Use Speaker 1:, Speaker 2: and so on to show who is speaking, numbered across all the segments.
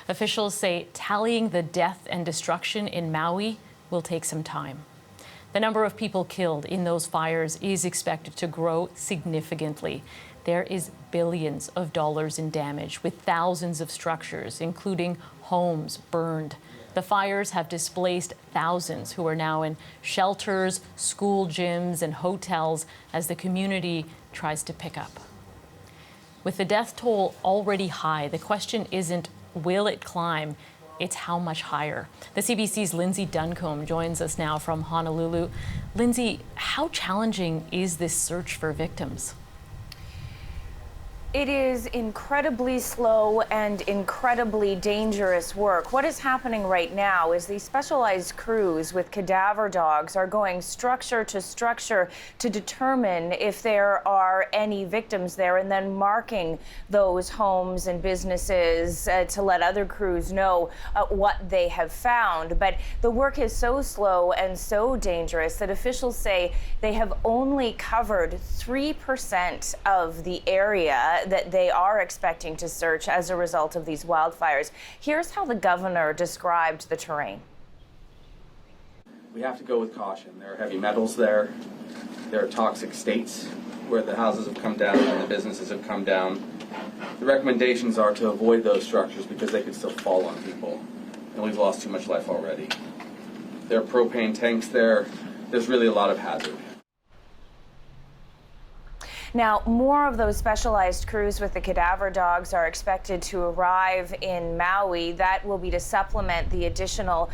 Speaker 1: Officials say tallying the death and destruction in Maui will take some time. The number of people killed in those fires is expected to grow significantly. There is billions of dollars in damage, with thousands of structures, including homes, burned. The fires have displaced thousands who are now in shelters, school gyms, and hotels as the community tries to pick up. With the death toll already high, the question isn't will it climb, it's how much higher. The CBC's Lindsay Duncombe joins us now from Honolulu. Lindsay, how challenging is this search for victims?
Speaker 2: It is incredibly slow and incredibly dangerous work. What is happening right now is these specialized crews with cadaver dogs are going structure to structure to determine if there are any victims there, and then marking those homes and businesses to let other crews know what they have found. But the work is so slow and so dangerous that officials say they have only covered 3% of the area that they are expecting to search as a result of these wildfires. Here's how the governor described the terrain.
Speaker 3: We have to go with caution. There are heavy metals there. There are toxic states where the houses have come down and the businesses have come down. The recommendations are to avoid those structures because they could still fall on people, and we've lost too much life already. There are propane tanks there. There's really a lot of hazard.
Speaker 2: Now, more of those specialized crews with the cadaver dogs are expected to arrive in Maui. That will be to supplement the additional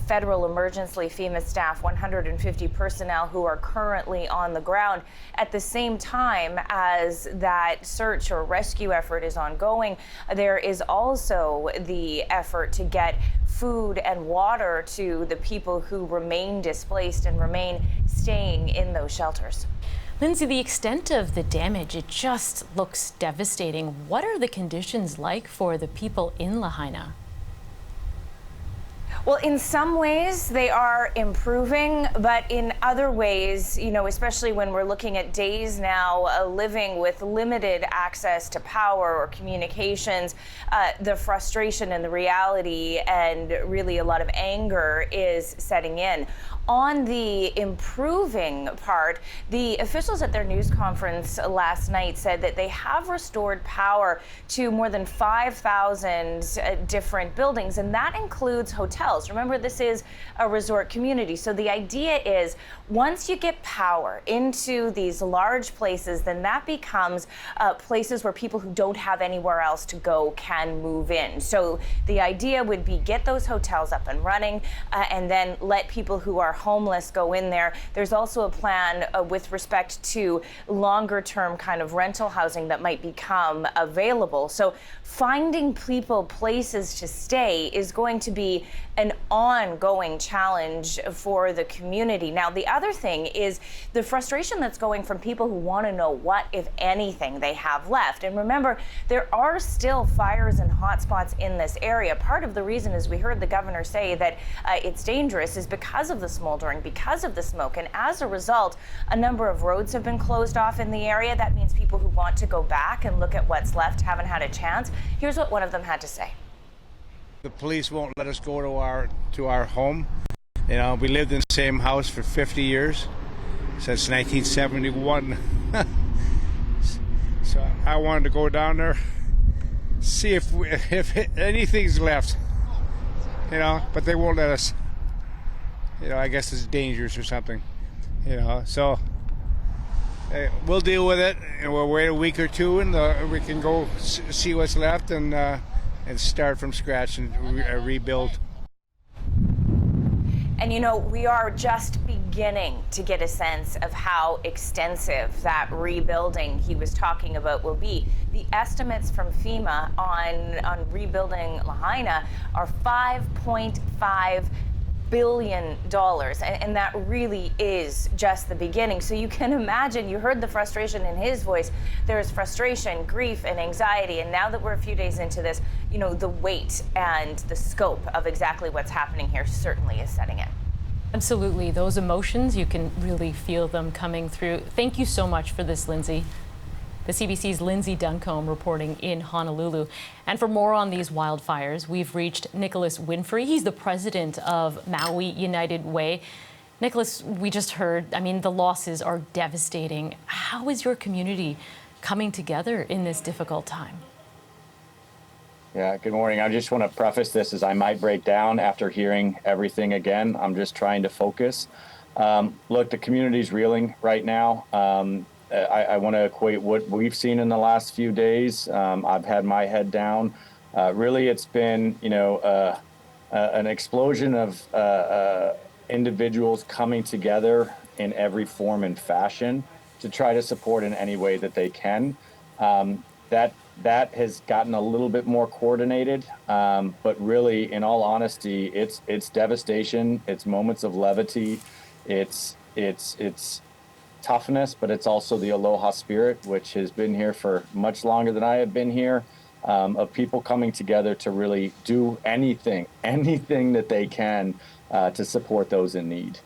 Speaker 2: federal emergency FEMA staff, 150 personnel who are currently on the ground. At the same time as that search or rescue effort is ongoing, there is also the effort to get food and water to the people who remain displaced and remain staying in those shelters.
Speaker 1: Lindsay, the extent of the damage, it just looks devastating. What are the conditions like for the people in Lahaina?
Speaker 2: Well, in some ways they are improving, but in other ways, you know, especially when we're looking at days now living with limited access to power or communications, the frustration and the reality and really a lot of anger is setting in. On the improving part, the officials at their news conference last night said that they have restored power to more than 5,000 different buildings, and that includes hotels. Remember, this is a resort community, so the idea is once you get power into these large places, then that becomes places where people who don't have anywhere else to go can move in. So the idea would be get those hotels up and running and then let people who are homeless go in there. There's also a plan with respect to longer term kind of rental housing that might become available. So finding people places to stay is going to be an ongoing challenge for the community. Now, the other thing is the frustration that's going from people who want to know what, if anything, they have left. And remember, there are still fires and hotspots in this area. Part of the reason, as we heard the governor say, that it's dangerous is because of the smoldering, because of the smoke. And as a result, a number of roads have been closed off in the area. That means people who want to go back and look at what's left haven't had a chance. Here's what one of them had to say.
Speaker 4: The police won't let us go to our home. You know, we lived in the same house for 50 years, since 1971. So I wanted to go down there, see if anything's left, you know, but they won't let us. You know, I guess it's dangerous or something, you know, so we'll deal with it, and we'll wait a week or two, and we can go see what's left and start from scratch and rebuild.
Speaker 2: And you know, we are just beginning to get a sense of how extensive that rebuilding he was talking about will be. The estimates from FEMA on rebuilding Lahaina are $5.5 billion, and that really is just the beginning. So you can imagine, you heard the frustration in his voice. There's frustration, grief, and anxiety, and now that we're a few days into this, you know, the weight and the scope of exactly what's happening here certainly is setting in.
Speaker 1: Absolutely. Those emotions, you can really feel them coming through. Thank you so much for this, Lindsay. The CBC's Lindsay Duncombe reporting in Honolulu. And for more on these wildfires, we've reached Nicholas Winfrey. He's the president of Maui United Way. Nicholas, we just heard, the losses are devastating. How is your community coming together in this difficult time?
Speaker 5: Yeah, good morning. I just want to preface this as I might break down after hearing everything again. I'm just trying to focus. Look, the community's reeling right now. I want to equate what we've seen in the last few days. I've had my head down. Really, it's been, an explosion of individuals coming together in every form and fashion to try to support in any way that they can. That has gotten a little bit more coordinated, but really, in all honesty, it's devastation. It's moments of levity. It's toughness, but it's also the aloha spirit, which has been here for much longer than I have been here, of people coming together to really do anything that they can to support those in need.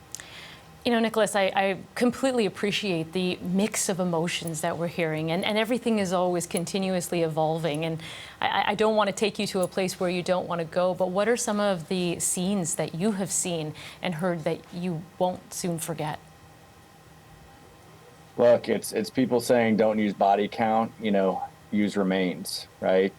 Speaker 1: Nicholas, I completely appreciate the mix of emotions that we're hearing, and everything is always continuously evolving. And I don't want to take you to a place where you don't want to go, but what are some of the scenes that you have seen and heard that you won't soon forget?
Speaker 5: Look, it's people saying don't use body count, use remains, right?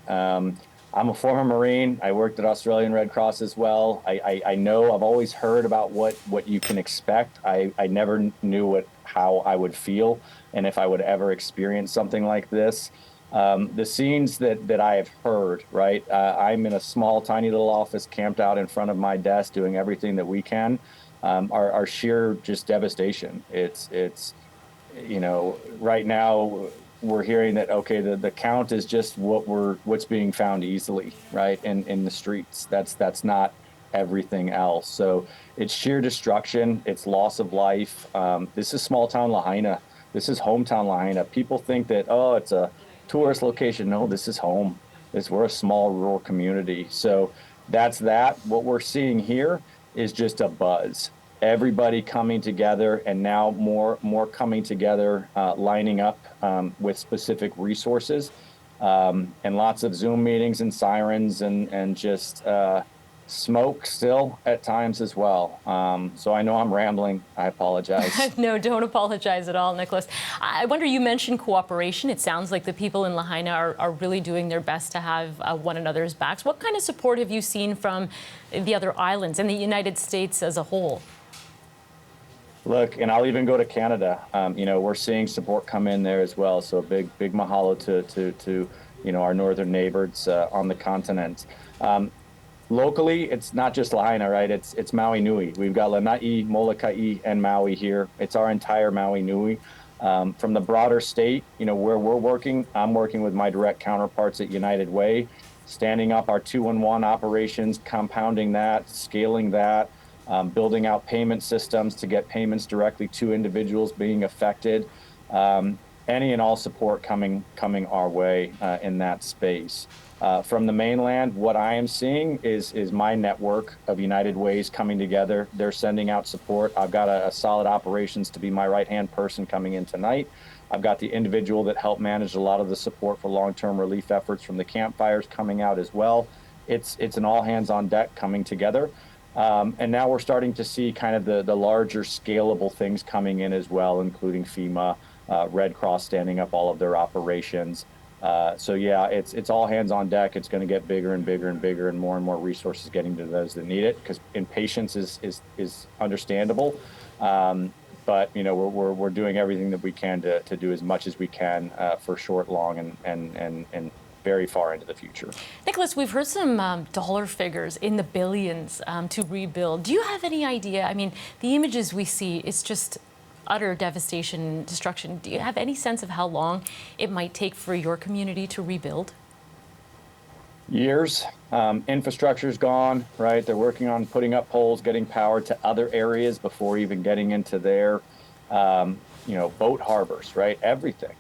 Speaker 5: I'm a former Marine. I worked at Australian Red Cross as well. I know, I've always heard about what you can expect. I never knew how I would feel and if I would ever experience something like this. The scenes that I have heard, right? I'm in a small, tiny little office camped out in front of my desk doing everything that we can, are sheer just devastation. It's right now, we're hearing that, okay, the count is just what's being found easily, right, in the streets. That's not everything else. So it's sheer destruction. It's loss of life. This is small town Lahaina. This is hometown Lahaina. People think that, oh, it's a tourist location. No, this is home. We're a small rural community. So that's that. What we're seeing here is just a buzz. Everybody coming together, and now more coming together, lining up with specific resources, and lots of Zoom meetings and sirens and just smoke still at times as well. So I know I'm rambling. I apologize.
Speaker 1: No, don't apologize at all, Nicholas. I wonder, you mentioned cooperation. It sounds like the people in Lahaina are really doing their best to have one another's backs. What kind of support have you seen from the other islands and the United States as a whole?
Speaker 5: Look, and I'll even go to Canada. We're seeing support come in there as well. So a big mahalo to our northern neighbors on the continent. Locally, it's not just Lahaina, right? It's Maui Nui. We've got Lanai, Molokai, and Maui here. It's our entire Maui Nui. From the broader state, where we're working, I'm working with my direct counterparts at United Way, standing up our 2-in-1 operations, compounding that, scaling that. Building out payment systems to get payments directly to individuals being affected. Any and all support coming our way in that space. From the mainland, what I am seeing is my network of United Ways coming together. They're sending out support. I've got a solid operations to be my right-hand person coming in tonight. I've got the individual that helped manage a lot of the support for long-term relief efforts from the campfires coming out as well. It's an all hands on deck coming together. And now we're starting to see kind of the larger scalable things coming in as well, including FEMA, Red Cross standing up all of their operations. So yeah, it's all hands on deck. It's going to get bigger and bigger and bigger, and more resources getting to those that need it, because impatience is understandable. But we're doing everything that we can to do as much as we can for short, long, and very far into the future.
Speaker 1: Nicholas, we've heard some dollar figures in the billions to rebuild. Do you have any idea? The images we see, it's just utter devastation and destruction. Do you have any sense of how long it might take for your community to rebuild?
Speaker 5: Years. Infrastructure's gone, right? They're working on putting up poles, getting power to other areas before even getting into their, boat harbors, right? Everything.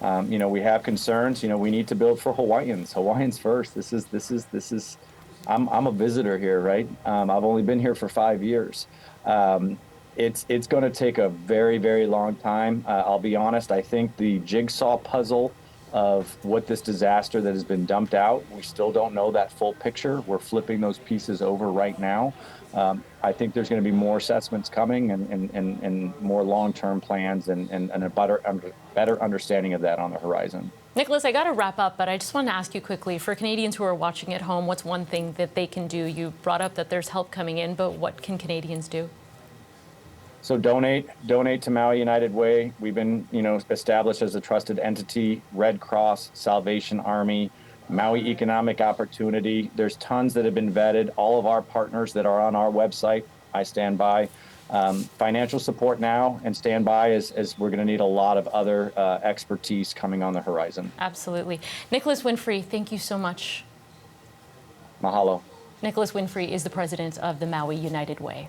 Speaker 5: We have concerns. We need to build for Hawaiians. Hawaiians first. This is. I'm a visitor here, right? I've only been here for 5 years. It's going to take a very, very long time. I'll be honest, I think the jigsaw puzzle of what this disaster that has been dumped out, we still don't know that full picture. We're flipping those pieces over right now. I think there's going to be more assessments coming and more long-term plans and a better understanding of that on the horizon.
Speaker 1: Nicholas, I got to wrap up, but I just want to ask you quickly, for Canadians who are watching at home, what's one thing that they can do? You brought up that there's help coming in, but what can Canadians do?
Speaker 5: So donate to Maui United Way. We've been, established as a trusted entity, Red Cross, Salvation Army, Maui Economic Opportunity. There's tons that have been vetted. All of our partners that are on our website, I stand by. Financial support now, and stand by as we're going to need a lot of other expertise coming on the horizon.
Speaker 1: Absolutely. Nicholas Winfrey, thank you so much.
Speaker 5: Mahalo.
Speaker 1: Nicholas Winfrey is the president of the Maui United Way.